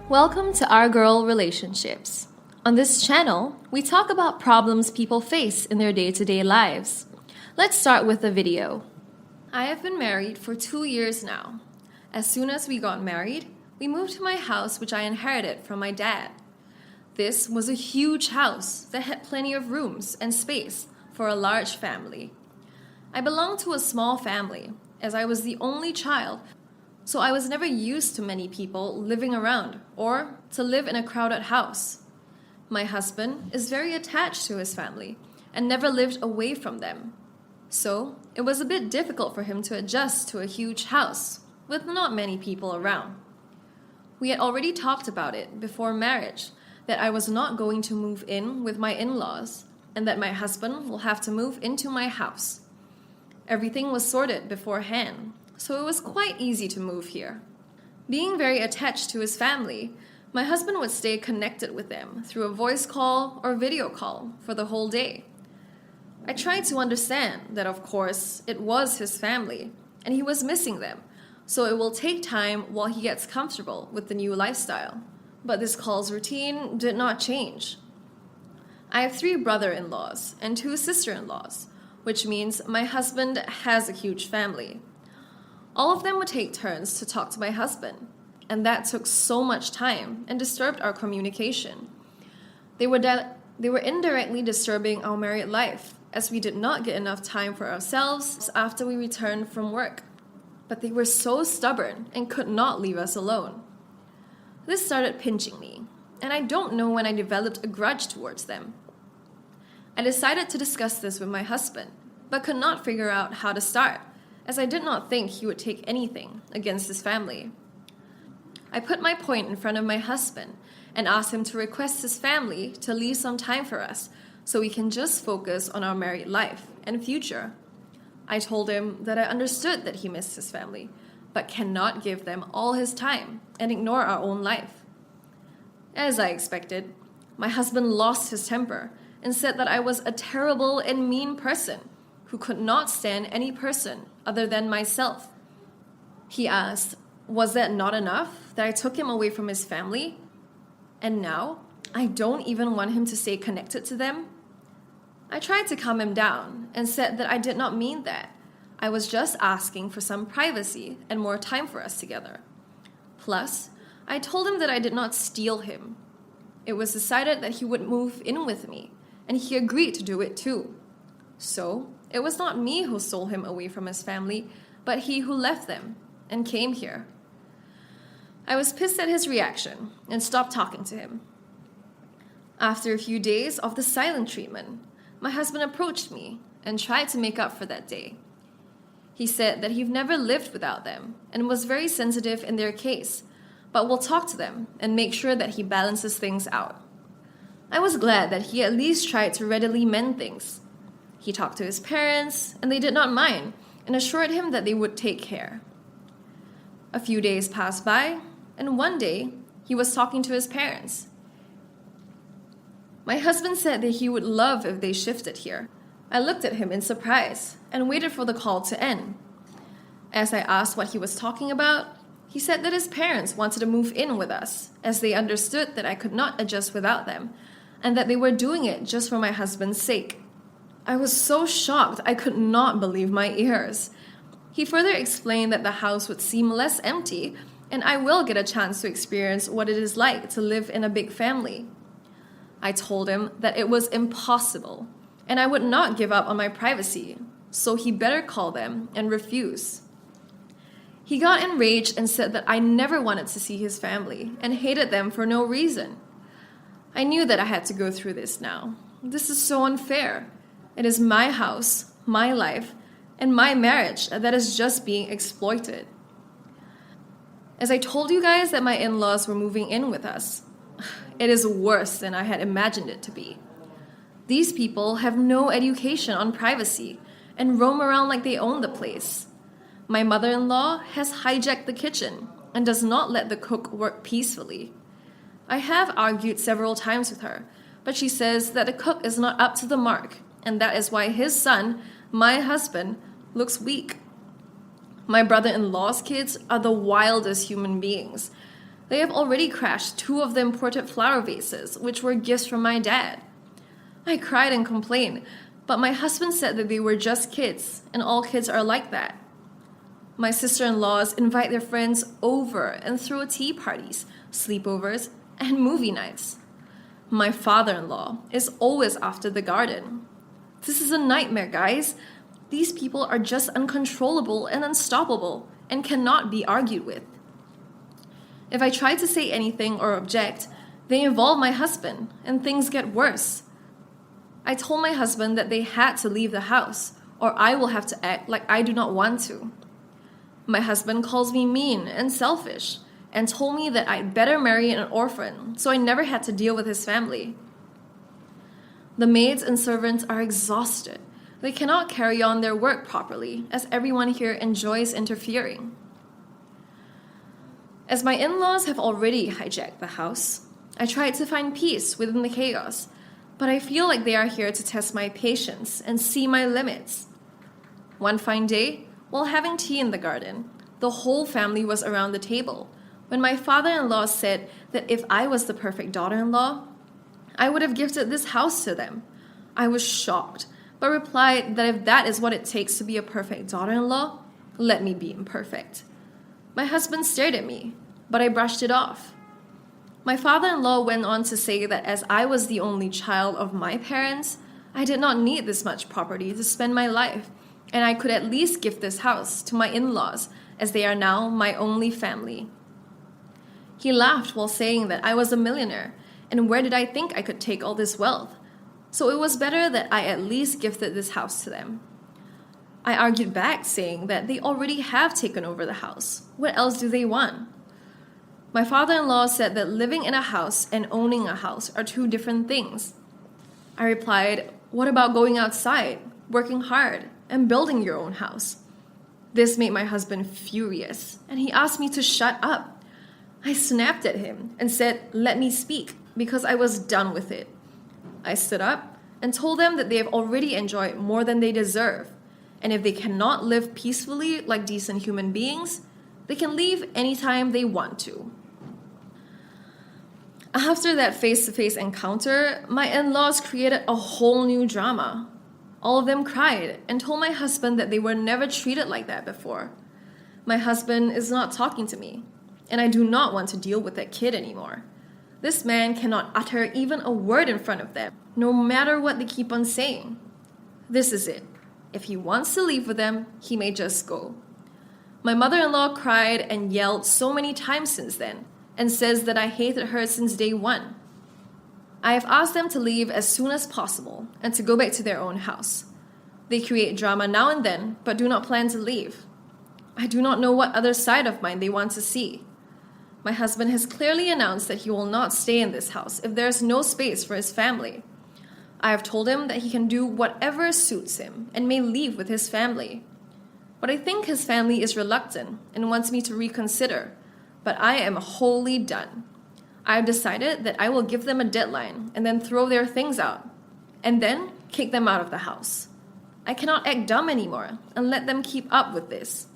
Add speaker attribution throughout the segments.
Speaker 1: Welcome to Our Girl Relationships. On this channel, we talk about problems people face in their day-to-day lives. Let's start with the video. I have been married for 2 years now. As soon as we got married, we moved to my house, which I inherited from my dad. This was a huge house that had plenty of rooms and space for a large family. I belonged to a small family, as I was the only child, so I was never used to many people living around or to live in a crowded house. My husband is very attached to his family and never lived away from them. So it was a bit difficult for him to adjust to a huge house with not many people around. We had already talked about it before marriage, that I was not going to move in with my in-laws and that my husband will have to move into my house. Everything was sorted beforehand, so it was quite easy to move here. Being very attached to his family, my husband would stay connected with them through a voice call or video call for the whole day. I tried to understand that, of course, it was his family and he was missing them, so it will take time while he gets comfortable with the new lifestyle. But this call's routine did not change. I have 3 brother-in-laws and 2 sister-in-laws, which means my husband has a huge family. All of them would take turns to talk to my husband, and that took so much time and disturbed our communication. They were indirectly disturbing our married life, as we did not get enough time for ourselves after we returned from work. But they were so stubborn and could not leave us alone. This started pinching me, and I don't know when I developed a grudge towards them. I decided to discuss this with my husband, but could not figure out how to start, as I did not think he would take anything against his family. I put my point in front of my husband and asked him to request his family to leave some time for us so we can just focus on our married life and future. I told him that I understood that he missed his family, but cannot give them all his time and ignore our own life. As I expected, my husband lost his temper and said that I was a terrible and mean person who could not stand any person other than myself. He asked, was that not enough that I took him away from his family? And now, I don't even want him to stay connected to them? I tried to calm him down and said that I did not mean that. I was just asking for some privacy and more time for us together. Plus, I told him that I did not steal him. It was decided that he would move in with me, and he agreed to do it too. So, it was not me who stole him away from his family, but he who left them and came here. I was pissed at his reaction and stopped talking to him. After a few days of the silent treatment, my husband approached me and tried to make up for that day. He said that he'd never lived without them and was very sensitive in their case, but will talk to them and make sure that he balances things out. I was glad that he at least tried to readily mend things. He talked to his parents, and they did not mind, and assured him that they would take care. A few days passed by, and one day, he was talking to his parents. My husband said that he would love if they shifted here. I looked at him in surprise and waited for the call to end. As I asked what he was talking about, he said that his parents wanted to move in with us, as they understood that I could not adjust without them, and that they were doing it just for my husband's sake. I was so shocked I could not believe my ears. He further explained that the house would seem less empty, and I will get a chance to experience what it is like to live in a big family. I told him that it was impossible, and I would not give up on my privacy, so he better call them and refuse. He got enraged and said that I never wanted to see his family and hated them for no reason. I knew that I had to go through this now. This is so unfair. It is my house, my life, and my marriage that is just being exploited. As I told you guys that my in-laws were moving in with us, it is worse than I had imagined it to be. These people have no education on privacy and roam around like they own the place. My mother-in-law has hijacked the kitchen and does not let the cook work peacefully. I have argued several times with her, but she says that the cook is not up to the mark, and that is why his son, my husband, looks weak. My brother-in-law's kids are the wildest human beings. They have already crashed 2 of the imported flower vases, which were gifts from my dad. I cried and complained, but my husband said that they were just kids, and all kids are like that. My sister-in-laws invite their friends over and throw tea parties, sleepovers, and movie nights. My father-in-law is always after the garden. This is a nightmare, guys. These people are just uncontrollable and unstoppable and cannot be argued with. If I try to say anything or object, they involve my husband, and things get worse. I told my husband that they had to leave the house, or I will have to act like I do not want to. My husband calls me mean and selfish, and told me that I'd better marry an orphan, so I never had to deal with his family. The maids and servants are exhausted. They cannot carry on their work properly, as everyone here enjoys interfering. As my in-laws have already hijacked the house, I tried to find peace within the chaos, but I feel like they are here to test my patience and see my limits. One fine day, while having tea in the garden, the whole family was around the table when my father-in-law said that if I was the perfect daughter-in-law, I would have gifted this house to them. I was shocked, but replied that if that is what it takes to be a perfect daughter-in-law, let me be imperfect. My husband stared at me, but I brushed it off. My father-in-law went on to say that as I was the only child of my parents, I did not need this much property to spend my life, and I could at least gift this house to my in-laws, as they are now my only family. He laughed while saying that I was a millionaire, and where did I think I could take all this wealth? So it was better that I at least gifted this house to them. I argued back, saying that they already have taken over the house. What else do they want? My father-in-law said that living in a house and owning a house are 2 different things. I replied, what about going outside, working hard, and building your own house? This made my husband furious, and he asked me to shut up. I snapped at him and said, let me speak, because I was done with it. I stood up and told them that they have already enjoyed more than they deserve, and if they cannot live peacefully like decent human beings, they can leave anytime they want to. After that face-to-face encounter, my in-laws created a whole new drama. All of them cried and told my husband that they were never treated like that before. My husband is not talking to me, and I do not want to deal with that kid anymore. This man cannot utter even a word in front of them, no matter what they keep on saying. This is it. If he wants to leave with them, he may just go. My mother-in-law cried and yelled so many times since then, and says that I hated her since day one. I have asked them to leave as soon as possible and to go back to their own house. They create drama now and then, but do not plan to leave. I do not know what other side of mine they want to see. My husband has clearly announced that he will not stay in this house if there is no space for his family. I have told him that he can do whatever suits him and may leave with his family. But I think his family is reluctant and wants me to reconsider, but I am wholly done. I have decided that I will give them a deadline and then throw their things out, and then kick them out of the house. I cannot act dumb anymore and let them keep up with this.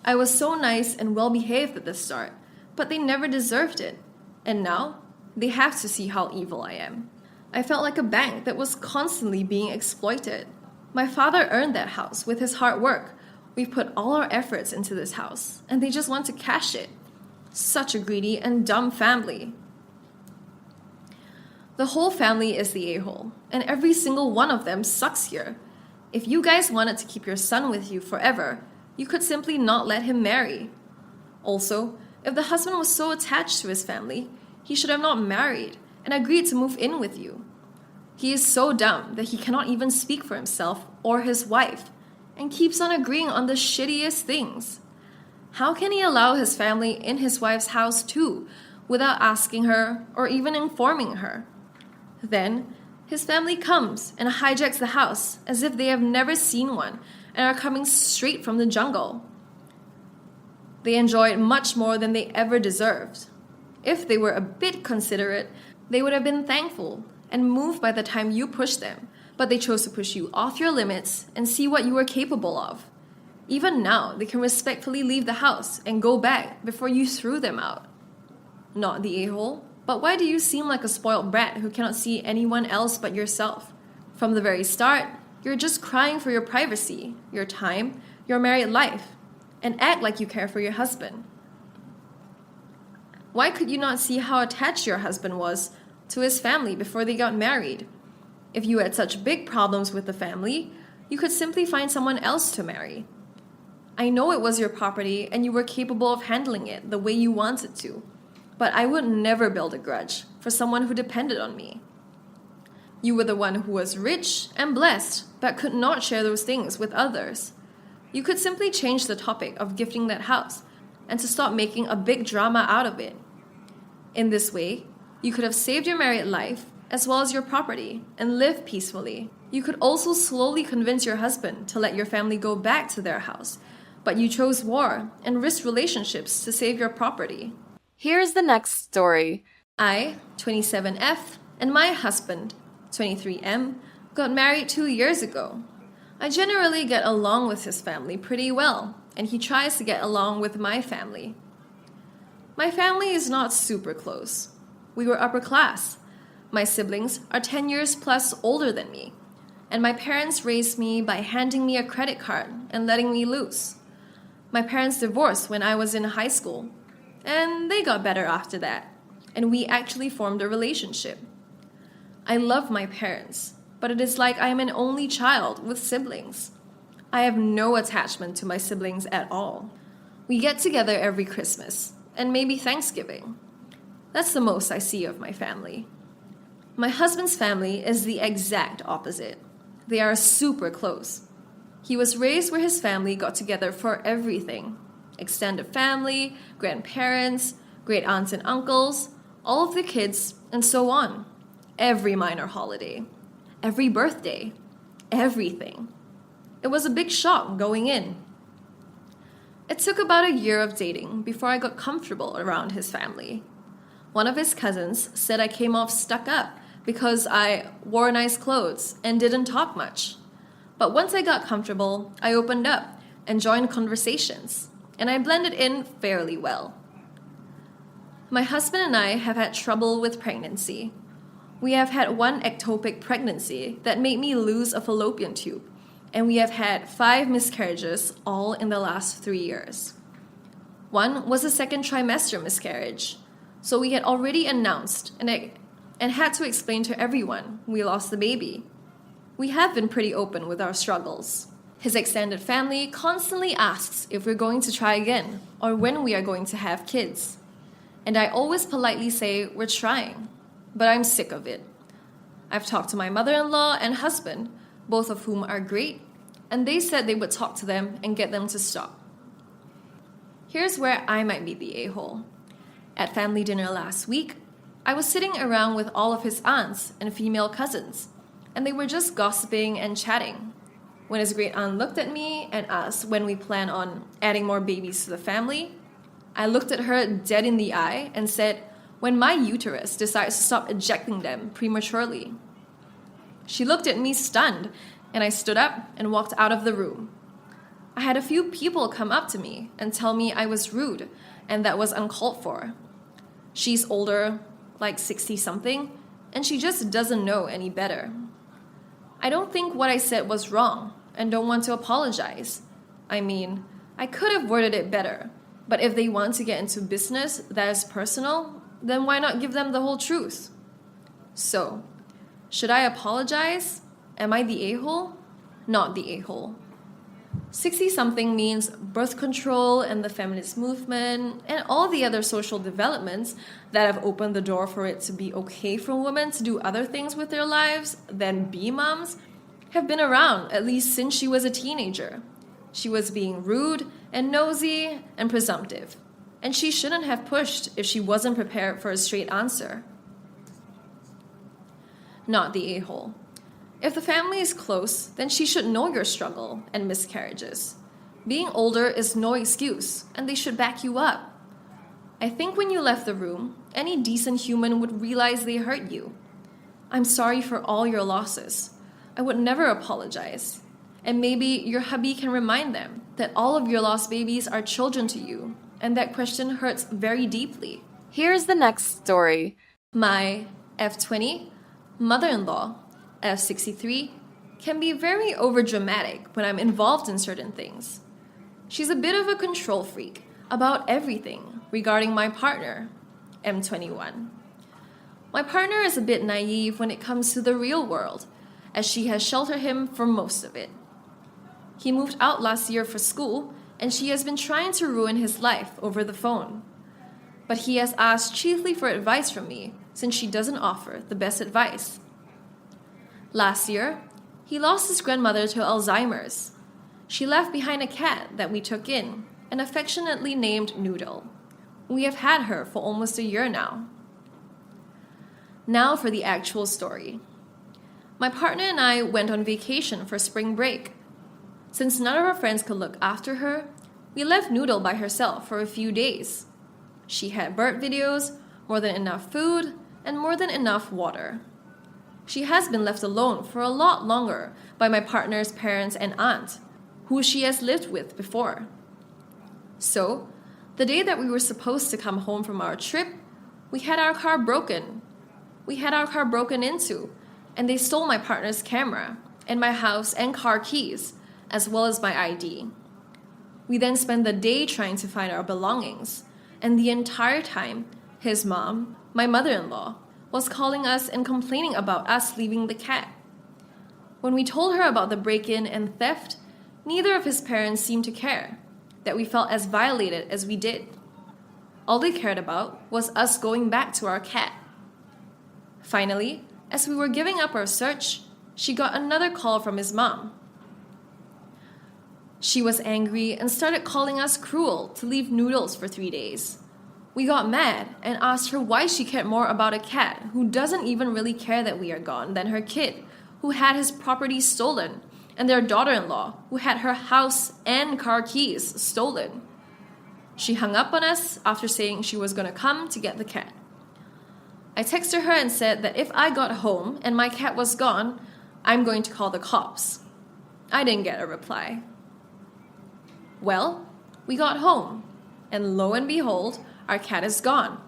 Speaker 1: I was so nice and well-behaved at the start, but they never deserved it, and now they have to see how evil I am. I felt like a bank that was constantly being exploited. My father earned that house with his hard work. We've put all our efforts into this house, and they just want to cash it. Such a greedy and dumb family. The whole family is the a-hole, and every single one of them sucks here. If you guys wanted to keep your son with you forever, you could simply not let him marry. Also, if the husband was so attached to his family, he should have not married and agreed to move in with you. He is so dumb that he cannot even speak for himself or his wife, and keeps on agreeing on the shittiest things. How can he allow his family in his wife's house too, without asking her or even informing her? Then, his family comes and hijacks the house as if they have never seen one and are coming straight from the jungle. They enjoyed much more than they ever deserved. If they were a bit considerate, they would have been thankful and moved by the time you pushed them, but they chose to push you off your limits and see what you were capable of. Even now, they can respectfully leave the house and go back before you threw them out. Not the a-hole, but why do you seem like a spoiled brat who cannot see anyone else but yourself? From the very start, you're just crying for your privacy, your time, your married life, and act like you care for your husband. Why could you not see how attached your husband was to his family before they got married? If you had such big problems with the family, you could simply find someone else to marry. I know it was your property and you were capable of handling it the way you wanted to, but I would never build a grudge for someone who depended on me. You were the one who was rich and blessed, but could not share those things with others. You could simply change the topic of gifting that house and to stop making a big drama out of it. In this way, you could have saved your married life as well as your property and live peacefully. You could also slowly convince your husband to let your family go back to their house, but you chose war and risked relationships to save your property.
Speaker 2: Here's the next story.
Speaker 1: I, 27F, and my husband, 23M, got married 2 years ago. I generally get along with his family pretty well, and he tries to get along with my family. My family is not super close. We were upper class. My siblings are 10 years plus older than me, and my parents raised me by handing me a credit card and letting me loose. My parents divorced when I was in high school, and they got better after that, and we actually formed a relationship. I love my parents, but it is like I am an only child with siblings. I have no attachment to my siblings at all. We get together every Christmas, and maybe Thanksgiving. That's the most I see of my family. My husband's family is the exact opposite. They are super close. He was raised where his family got together for everything. Extended family, grandparents, great aunts and uncles, all of the kids, and so on. Every minor holiday, every birthday, everything. It was a big shock going in. It took about a year of dating before I got comfortable around his family. One of his cousins said I came off stuck up because I wore nice clothes and didn't talk much. But once I got comfortable, I opened up and joined conversations, and I blended in fairly well. My husband and I have had trouble with pregnancy. We have had one ectopic pregnancy that made me lose a fallopian tube, and we have had 5 miscarriages all in the last 3 years. One was a second trimester miscarriage, so we had already announced and had to explain to everyone we lost the baby. We have been pretty open with our struggles. His extended family constantly asks if we're going to try again or when we are going to have kids. And I always politely say we're trying, but I'm sick of it. I've talked to my mother-in-law and husband, both of whom are great, and they said they would talk to them and get them to stop. Here's where I might be the a-hole. At family dinner last week, I was sitting around with all of his aunts and female cousins, and they were just gossiping and chatting. When his great aunt looked at me and asked when we plan on adding more babies to the family, I looked at her dead in the eye and said, when my uterus decides to stop ejecting them prematurely. She looked at me stunned, and I stood up and walked out of the room. I had a few people come up to me and tell me I was rude and that was uncalled for. She's older, like 60-something, and she just doesn't know any better. I don't think what I said was wrong and don't want to apologize. I mean, I could have worded it better, but if they want to get into business that is personal, then why not give them the whole truth? So, should I apologize? Am I the a-hole? Not the a-hole. 60-something means birth control and the feminist movement and all the other social developments that have opened the door for it to be okay for women to do other things with their lives than be moms have been around at least since she was a teenager. She was being rude and nosy and presumptive, and she shouldn't have pushed if she wasn't prepared for a straight answer. Not the a-hole. If the family is close, then she should know your struggle and miscarriages. Being older is no excuse, and they should back you up. I think when you left the room, any decent human would realize they hurt you. I'm sorry for all your losses. I would never apologize. And maybe your hubby can remind them that all of your lost babies are children to you, and that question hurts very deeply.
Speaker 2: Here's the next story.
Speaker 1: My F20 mother-in-law, F63, can be very overdramatic when I'm involved in certain things. She's a bit of a control freak about everything regarding my partner, M21. My partner is a bit naive when it comes to the real world, as she has sheltered him for most of it. He moved out last year for school, and she has been trying to ruin his life over the phone. But he has asked chiefly for advice from me, since she doesn't offer the best advice. Last year, he lost his grandmother to Alzheimer's. She left behind a cat that we took in and affectionately named Noodle. We have had her for almost a year now. Now for the actual story. My partner and I went on vacation for spring break. Since none of our friends could look after her, we left Noodle by herself for a few days. She had bird videos, more than enough food, and more than enough water. She has been left alone for a lot longer by my partner's parents and aunt, who she has lived with before. So, the day that we were supposed to come home from our trip, we had our car broken. We had our car broken into, and they stole my partner's camera, and my house and car keys, as well as my ID. We then spent the day trying to find our belongings, and the entire time, his mom, my mother-in-law, was calling us and complaining about us leaving the cat. When we told her about the break-in and theft, neither of his parents seemed to care, that we felt as violated as we did. All they cared about was us going back to our cat. Finally, as we were giving up our search, she got another call from his mom. She was angry and started calling us cruel to leave Noodles for 3 days. We got mad and asked her why she cared more about a cat who doesn't even really care that we are gone than her kid, who had his property stolen, and their daughter-in-law, who had her house and car keys stolen. She hung up on us after saying she was going to come to get the cat. I texted her and said that if I got home and my cat was gone, I'm going to call the cops. I didn't get a reply. Well, we got home, and lo and behold, our cat is gone,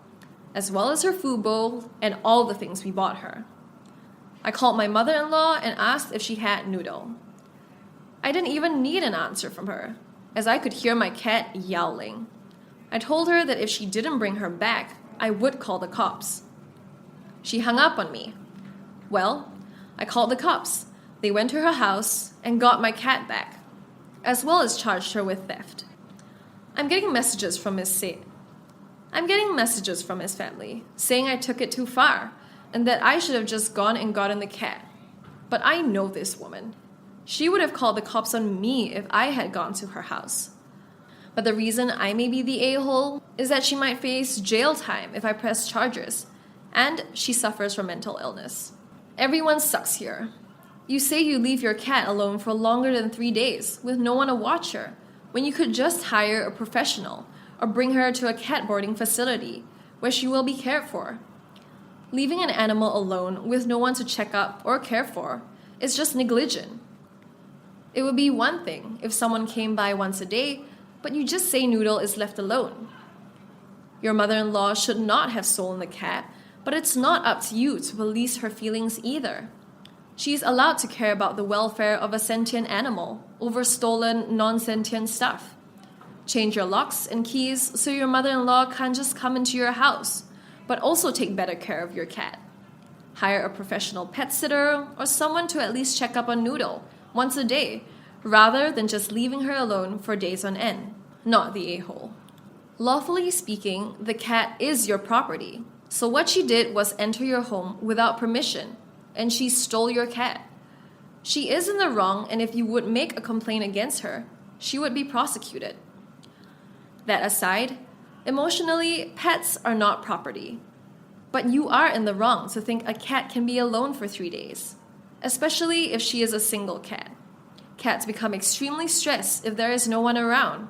Speaker 1: as well as her food bowl and all the things we bought her. I called my mother-in-law and asked if she had Noodle. I didn't even need an answer from her, as I could hear my cat yowling. I told her that if she didn't bring her back, I would call the cops. She hung up on me. Well, I called the cops. They went to her house and got my cat back, as well as charged her with theft. I'm getting messages from his family saying I took it too far and that I should have just gone and gotten the cat. But I know this woman. She would have called the cops on me if I had gone to her house. But the reason I may be the a-hole is that she might face jail time if I press charges, and she suffers from mental illness. Everyone sucks here. You say you leave your cat alone for longer than 3 days with no one to watch her, when you could just hire a professional or bring her to a cat boarding facility where she will be cared for. Leaving an animal alone with no one to check up or care for is just negligent. It would be one thing if someone came by once a day, but you just say Noodle is left alone. Your mother-in-law should not have stolen the cat, but it's not up to you to police her feelings either. She's allowed to care about the welfare of a sentient animal over stolen, non-sentient stuff. Change your locks and keys so your mother-in-law can't just come into your house, but also take better care of your cat. Hire a professional pet sitter or someone to at least check up on Noodle once a day, rather than just leaving her alone for days on end. Not the a-hole. Lawfully speaking, the cat is your property. So what she did was enter your home without permission, and she stole your cat. She is in the wrong, and if you would make a complaint against her, she would be prosecuted. That aside, emotionally, pets are not property. But you are in the wrong to think a cat can be alone for 3 days, especially if she is a single cat. Cats become extremely stressed if there is no one around.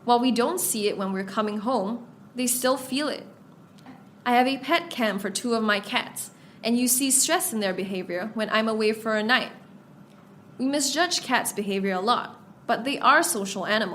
Speaker 1: While we don't see it when we're coming home, they still feel it. I have a pet cam for 2 of my cats, and you see stress in their behavior when I'm away for a night. We misjudge cats' behavior a lot, but they are social animals.